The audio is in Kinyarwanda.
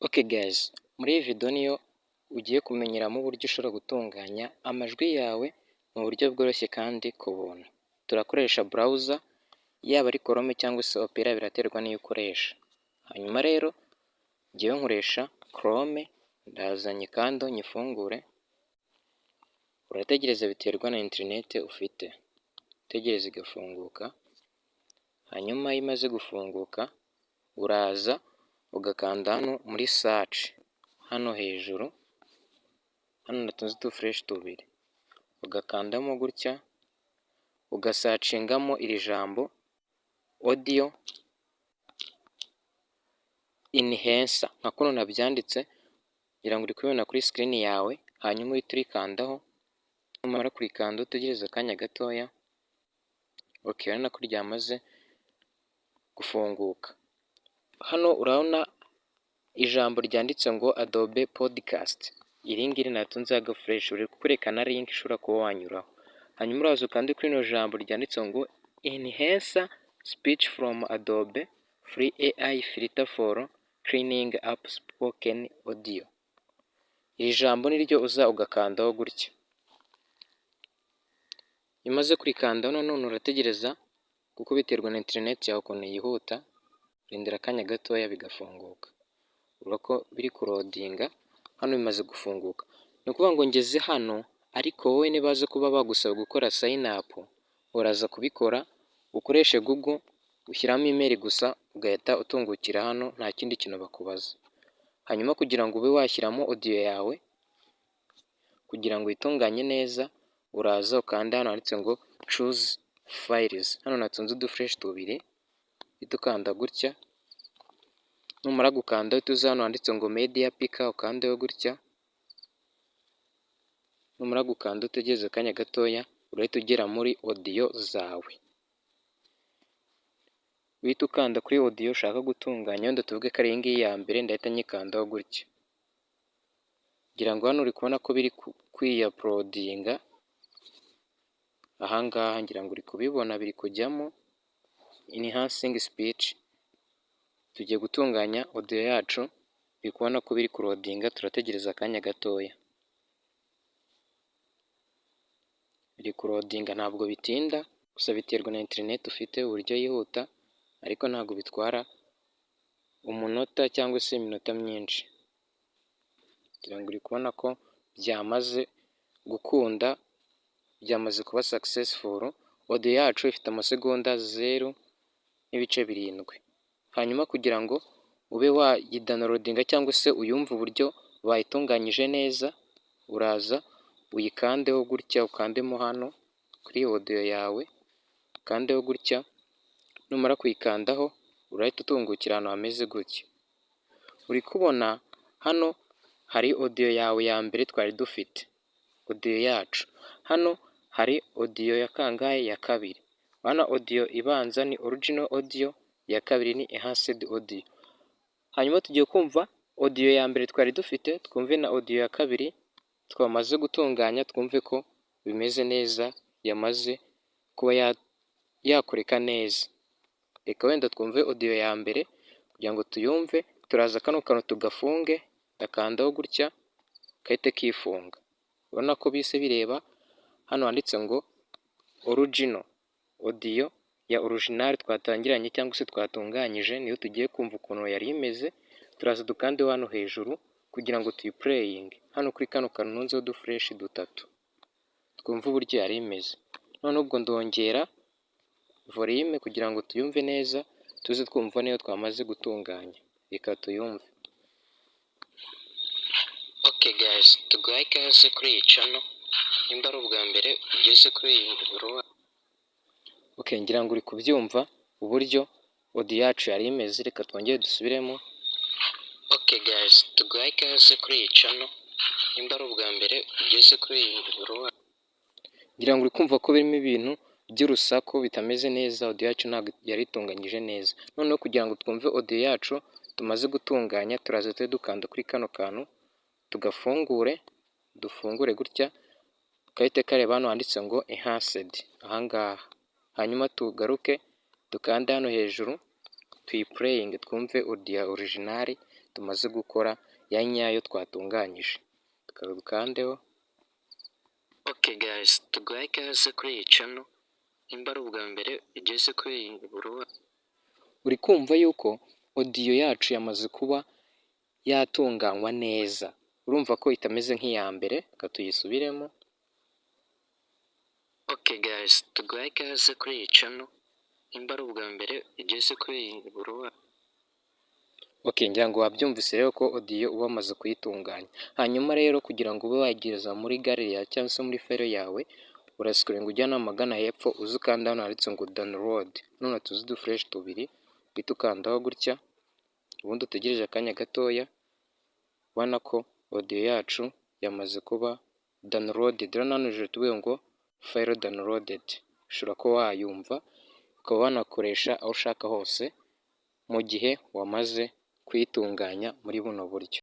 Okay guys, muri iyi video niyo ugiye kumenyeramo uburyo ushobora gutunganya amajwi yawe mu buryo bworoshye kandi ku buntu. Turakoresha browser yaba ari Chrome cyangwa se Opera biraterwa n'iyo ukoresha. Hanyuma rero ngewe nkoresha Chrome, ndazanye kandi nyifungure. Urategereza biterwa na internet ufite. Utegereza igafunguka. Hanyuma iyo imaze gufunguka uraza ugakanda hano muri search hano hejuru, hano natunze fresh tubiri, ugakandamo gutya ugasacingamo iri jambo audio enhancer nka kuno nabyanditse ngira ngo uri kubibona kuri screen yawe. Hanyuma uhita urikandaho, numara kurikanda utegereza akanya gatoya. Okay, urabona ko ryamaze gufunguka. Hano urabona ijambo ryanditse ngo Adobe Podcast. Iri ngiri natunze aga fresh, uri kwerekana link ushobora kuba wanyuraho. Hanyuma uraza kandi kuri ino jambo ryanditse ngo Enhancer Speech from Adobe Free AI Filter for Cleaning Up Spoken Audio. Iri jambo niryo uza ugakandaho gutya. Imaze kurikandaho none urategereza kuko biterwa na internet yawe ukuntu yihuta. Rindira akanya gatoya bigafunguka. Urabona ko biri kurodinga, hano bimaze gufunguka. Ni ukuvuga ngo ngeze hano, ariko wowe nibaze kuba bagusaba gukora sign up, uraza kubikora ukoreshe Google, ushyiramo email gusa ugahita utungukira hano, nta kindi kintu bakubaza. Hanyuma kugira ngo ube washyiramo audio yawe kugira ngo itunganye neza, uraza ukanda hano handitse ngo choose files. Hano natunze fresh tubiri, ukanda gutya. Numara gukanda tuza hano handitse ngo media picker, ukandeho gutya. Numara gukanda utegereza akanya gatoya, urahita ugera muri audio zawe. Uhita ukanda kuri audio ushaka gutunganya, wenda tuvuge ko ari iyi ngiyi ya mbere, ndahita nyikandaho gutya. Ngira ngo hano uri kubona ko biri kwiuploadinga. Ahangaha ngira ngo uri kubibona biri kujyamo enhancing speech. Tugiye gutunganya audio yacu, uri kubona ko biri kurodinga, turategereza akanya gatoya. Biri kurodinga, ntabwo bitinda, gusa biterwa na internet ufite uburyo yihuta, ariko ntabwo bitwara umunota cyangwa se iminota myinshi. Ngira ngo uri kubona ko byamaze gukunda, byamaze kuba successful. Audio yacu ifite amasegonda 0.7. Hanyuma kugira ngo ube wayidownloadinga cyangwa se uyumve uburyo bayitunganyije neza, uraza uyikandeho gutya, ukandemo hano kuri audio yawe, ukandeho gutya. Numara kuyikandaho urahita utungukira ahantu hameze gutya. Uri kubona hano hari audio yawe ya mbere twari dufite, audio yacu. Hano hari audio ya kangahe? Ya kabiri. Hano audio ibanza ni original audio, ya kabiri ni enhanced audio. Hanyuma tugiye kumva audio ya mbere twari dufite, twumve na audio ya kabiri twamaze gutunganya, twumve ko bimeze neza, yamaze kuba yakoreka neza. Reka wenda twumve audio ya mbere kugira ngo tuyumve. Turaza kano kantu tugafunge, ndakandaho gutya kahite kifunga. Urabona ko bise bireba hano handitse ngo original audio ya original twatangiranye cyangwa se twatunganyije, niyo tugiye kumva ukuntu yari imeze. Turaza dukande hano hejuru kugira ngo tuyiplaying hano kuri kano kanunzeho fresh dutatu, twumve uburyo yari imeze. None ubwo ndongera volume kugira ngo tuyumve neza, tuze twumva niyo twamaze gutunganya. Reka tuyumve. Okay guys, tuguhaye ikaze kuri iyi channel. Nimba ari ubwa mbere ugeze kuri iyi video. Okay, ngira ngo uri kubyumva uburyo audio yacu yari imeze. Reka twongere dusubiremo. Okay guys, tuguhaye ikaze kuri iyi channel. Nimba ari ubwa mbere ugeze kuri iyi video. Ngira ngo uri kumva ko birimo ibintu by'urusaku bitameze neza, audio yacu ntabwo yari itunganyije neza. Noneho kugira ngo twumve audio yacu tumaze gutunganya, turaza dukanda kuri kano kantu dufungure gutya, kahite kareba hano handitse ngo enhanced ahangaha. Hanyuma tugaruke dukanda hano hejuru tuyiplaying, twumve audio original tumaze gukora ya nyayo twatunganyije, dukandeho. Okay guys, tuguhaye ikaze kuri iyi channel, nimba ari ubwa mbere ugeze kuri iyi buruwa. Uri kumva yuko audio yacu yamaze kuba yatunganywa neza, urumva ko itameze nk'iya mbere, reka tuyisubiremo. Okay guys, tuguhaye ikaze kuri iyi channel, nimba ari ubwa mbere ugeze kuri iyi buruwa. Okay, ngira ngo wabyumvise rero ko audio uba wamaze kuyitunganya. Hanyuma rero kugira ngo ube wayigeza muri gallery yawe cyangwa se muri file yawe, urascrolling ujyana amagana hepfo, uzi ukanda hano handitse ngo download, none tuzi udufresh tubiri, uhita ukandaho gutya, ubundi utegereje akanya gatoya, ubona ko audio yacu yamaze kuba downloaded. Rero hano hejuru tuvuge ngo file downloaded, ushobora kuba wayumva ukaba wanakoresha aho ushaka hose mu gihe wamaze kuyitunganya muri buno buryo.